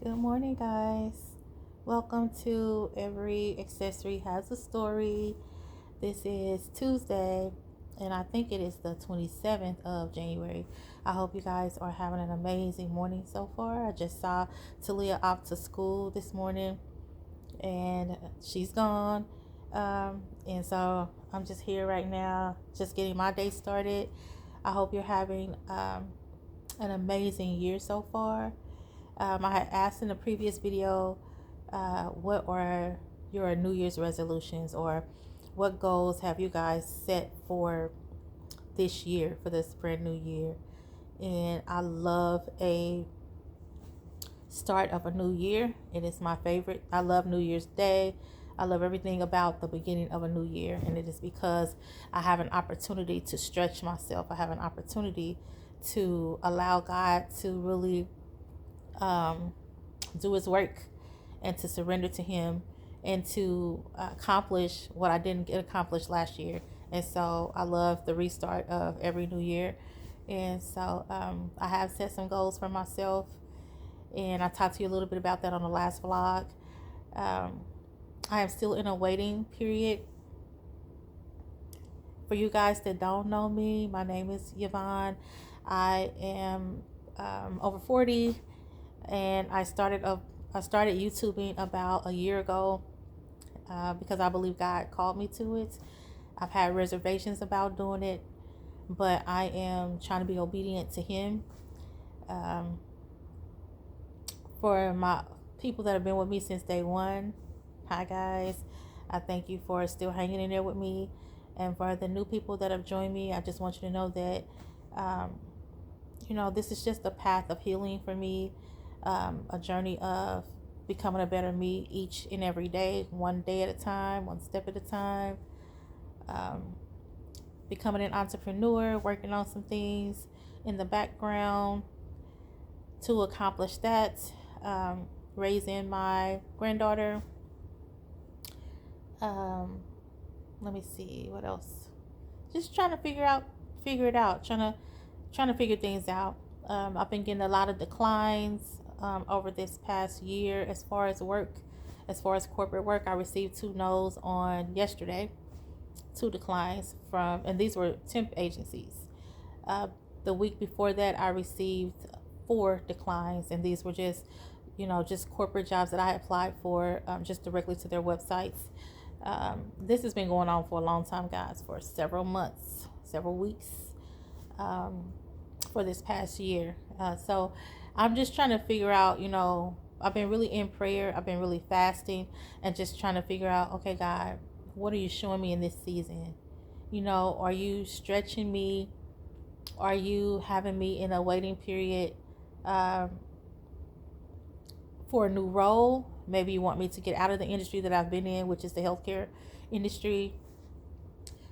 Good morning, guys. Welcome to Every Accessory Has a Story. This is Tuesday, and I think it is the 27th of January. I hope you guys are having an amazing morning so far. I just saw Talia off to school this morning, and she's gone. And so I'm just here right now, just getting my day started. I hope you're having an amazing year so far. I had asked in the previous video, what are your New Year's resolutions, or what goals have you guys set for this year, for this brand new year? And I love a start of a new year. It is my favorite. I love New Year's Day. I love everything about the beginning of a new year, and it is because I have an opportunity to stretch myself. I have an opportunity to allow God to really do his work and to surrender to him and to accomplish what I didn't get accomplished last year. And so I love the restart of every new year. And so I have set some goals for myself, and I talked to you a little bit about that on the last vlog. I am still in a waiting period. For you guys that don't know me, my name is Yvonne. I am over 40, and I started YouTubing about a year ago because I believe God called me to it. I've had reservations about doing it, but I am trying to be obedient to Him. For my people that have been with me since day one, hi guys. I thank you for still hanging in there with me. And for the new people that have joined me, I just want you to know that, this is just a path of healing for me, a journey of becoming a better me each and every day, one day at a time, one step at a time, becoming an entrepreneur, working on some things in the background to accomplish that, raising my granddaughter. Let me see what else. Just trying to figure it out, trying to figure things out. I've been getting a lot of declines over this past year as far as work, as far as corporate work. I received 2 no's on yesterday, 2 declines and these were temp agencies. The week before that, I received 4 declines, and these were just corporate jobs that I applied for, just directly to their websites. This has been going on for a long time, guys, for several months, several weeks, for this past year. So I'm just trying to figure out, I've been really in prayer. I've been really fasting and just trying to figure out, okay, God, what are you showing me in this season? Are you stretching me? Are you having me in a waiting period for a new role? Maybe you want me to get out of the industry that I've been in, which is the healthcare industry.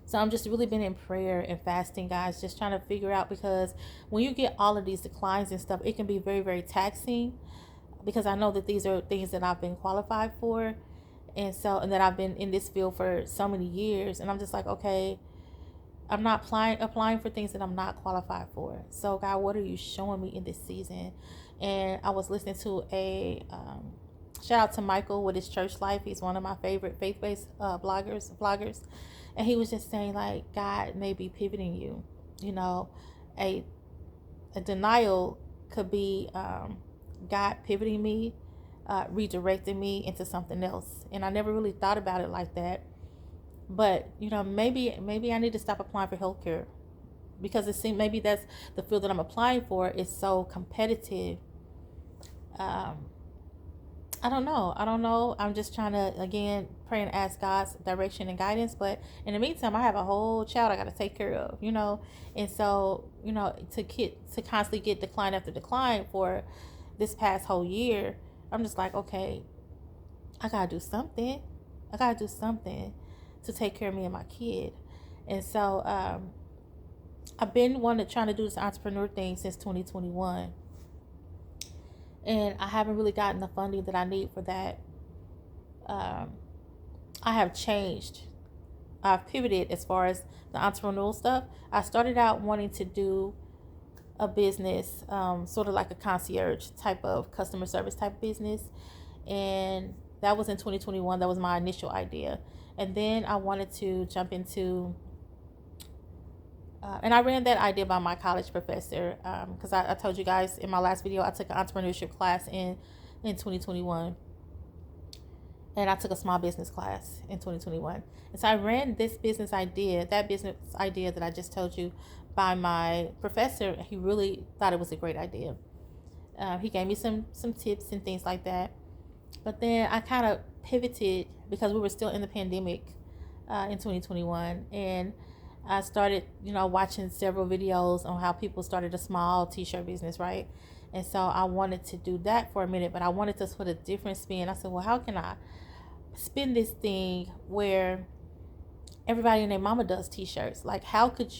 So I'm just really been in prayer and fasting, guys, just trying to figure out, because when you get all of these declines and stuff, it can be very, very taxing, because I know that these are things that I've been qualified for. And that I've been in this field for so many years. And I'm just like, okay, I'm not applying for things that I'm not qualified for. So God, what are you showing me in this season? And I was listening to a shout out to Michael with his church life. He's one of my favorite faith-based bloggers. And he was just saying, like, God may be pivoting you. A denial could be God pivoting me, redirecting me into something else. And I never really thought about it like that. But maybe I need to stop applying for healthcare, because it seems maybe that's the field that I'm applying for is so competitive. I don't know. I'm just trying to, again, pray and ask God's direction and guidance. But in the meantime, I have a whole child I got to take care of, And so, to constantly get decline after decline for this past whole year, I'm just like, okay, I got to do something. To take care of me and my kid. And so I've been trying to do this entrepreneur thing since 2021. And I haven't really gotten the funding that I need for that. I have changed. I've pivoted as far as the entrepreneurial stuff. I started out wanting to do a business, sort of like a concierge type of customer service type business. And that was in 2021. That was my initial idea. And then I wanted to jump into, and I ran that idea by my college professor, because I told you guys in my last video, I took an entrepreneurship class in 2021. And I took a small business class in 2021. And so I ran this business idea, that business idea that I just told you, by my professor. He really thought it was a great idea. He gave me some tips and things like that. But then I kind of pivoted because we were still in the pandemic in 2021. And I started, watching several videos on how people started a small t-shirt business, right? And so I wanted to do that for a minute, but I wanted to put a different spin. I said, well, how can I spin this thing where everybody and their mama does t-shirts? Like, how could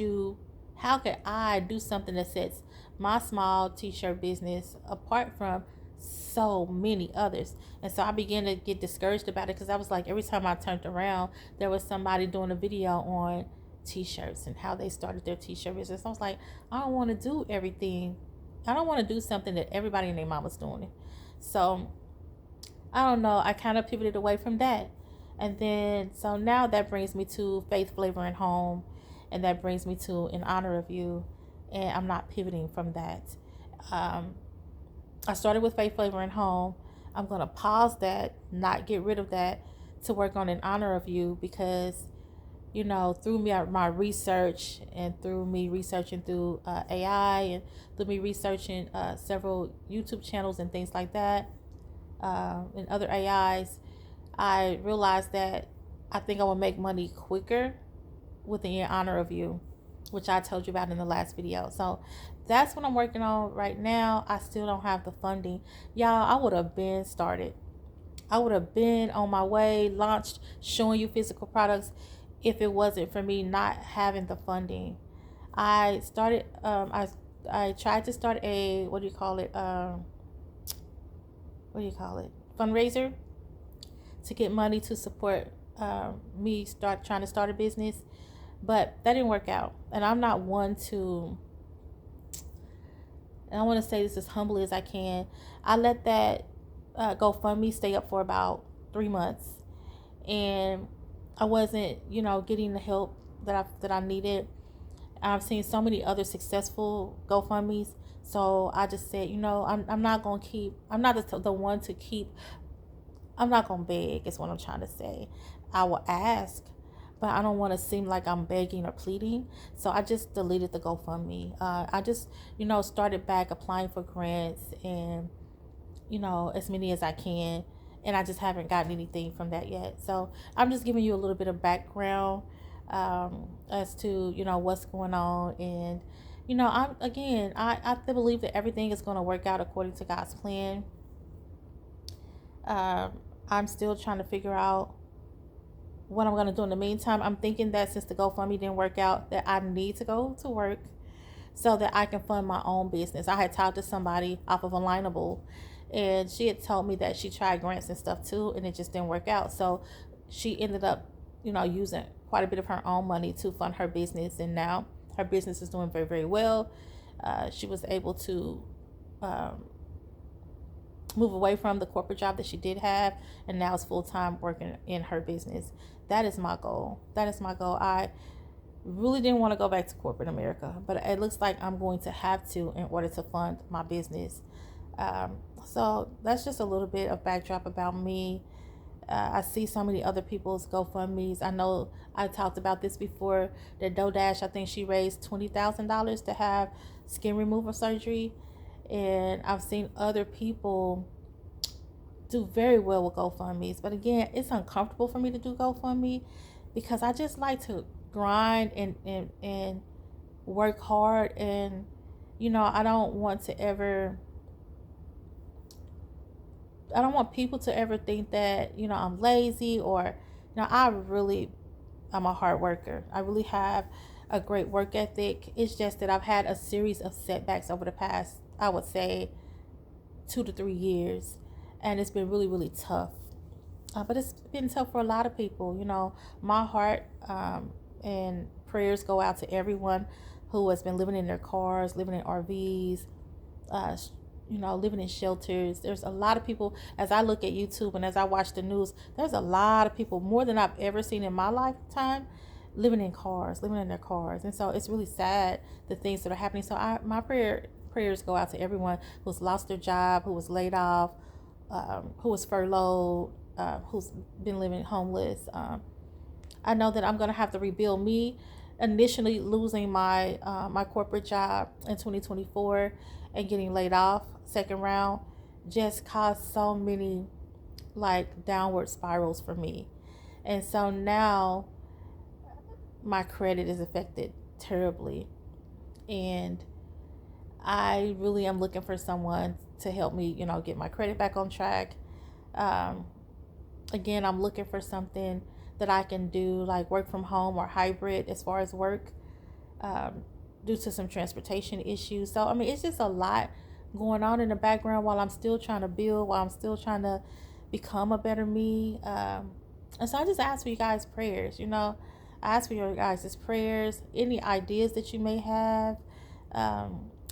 I do something that sets my small t-shirt business apart from so many others? And so I began to get discouraged about it, because I was like, every time I turned around, there was somebody doing a video on t-shirts and how they started their t-shirt business. I was like, I don't want to do everything. I don't want to do something that everybody and their mama's doing. So I don't know, I kind of pivoted away from that. And then, so now that brings me to Faith, Flavor, and Home. And that brings me to In Honor of You. And I'm not pivoting from that. I started with Faith, Flavor, and Home. I'm going to pause that, not get rid of that, to work on In Honor of You, because, through my research, and through me researching through AI, and through me researching several YouTube channels and things like that, and other AIs, I realized that I think I will make money quicker with the In Honor of You, which I told you about in the last video. So that's what I'm working on right now. I still don't have the funding. Y'all, I would have been started. I would have been on my way, launched, showing you physical products, if it wasn't for me not having the funding. I started, I tried to start a, fundraiser to get money to support me trying to start a business, but that didn't work out. And I'm not one to, and I want to say this as humbly as I can, I let that GoFundMe stay up for about 3 months, and I wasn't, getting the help that I needed. I've seen so many other successful GoFundMes, so I just said, I'm not gonna keep. I'm not the one to keep. I'm not gonna beg. Is what I'm trying to say. I will ask, but I don't want to seem like I'm begging or pleading. So I just deleted the GoFundMe. I just, started back applying for grants, and as many as I can. And I just haven't gotten anything from that yet. So I'm just giving you a little bit of background as to, what's going on. And, I believe that everything is going to work out according to God's plan. I'm still trying to figure out what I'm going to do in the meantime. I'm thinking that since the GoFundMe didn't work out, that I need to go to work so that I can fund my own business. I had talked to somebody off of Alignable, and she had told me that she tried grants and stuff too, and it just didn't work out. So she ended up, using quite a bit of her own money to fund her business. And now her business is doing very, very well. She was able to move away from the corporate job that she did have, and now is full-time working in her business. That is my goal. I really didn't want to go back to corporate America, but it looks like I'm going to have to in order to fund my business. So that's just a little bit of backdrop about me. I see so many other people's GoFundMes. I know I talked about this before, that DoorDash, I think she raised $20,000 to have skin removal surgery. And I've seen other people do very well with GoFundMes. But again, it's uncomfortable for me to do GoFundMe, because I just like to grind and work hard. And, I don't want people to ever think that, I'm lazy, or, I'm a hard worker. I really have a great work ethic. It's just that I've had a series of setbacks over the past, I would say, 2 to 3 years. And it's been really, really tough. But it's been tough for a lot of people. My heart and prayers go out to everyone who has been living in their cars, living in RVs, uh, living in shelters. There's a lot of people, as I look at YouTube and as I watch the news, there's a lot of people, more than I've ever seen in my lifetime, living in cars, living in their cars. And so it's really sad, the things that are happening. So my prayers go out to everyone who's lost their job, who was laid off, who was furloughed, who's been living homeless. I know that I'm going to have to rebuild. Me initially losing my corporate job in 2024 and getting laid off second round just caused so many like downward spirals for me. And so now my credit is affected terribly, and I really am looking for someone to help me, get my credit back on track. um, Again, I'm looking for something that I can do, like work from home or hybrid as far as work, um, due to some transportation issues. So, I mean, it's just a lot going on in the background while I'm still trying to build, while I'm still trying to become a better me. And so I just ask for you guys' prayers, I ask for your guys' prayers, any ideas that you may have,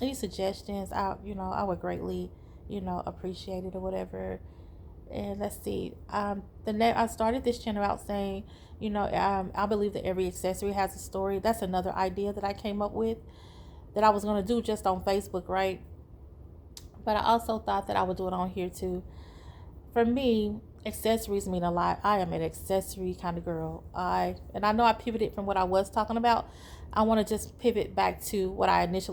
any suggestions. I would greatly, appreciate it or whatever. And let's see, I started this channel out saying, I believe that every accessory has a story. That's another idea that I came up with that I was going to do just on Facebook, right? But I also thought that I would do it on here too. For me, accessories mean a lot. I am an accessory kind of girl. And I know I pivoted from what I was talking about. I want to just pivot back to what I initially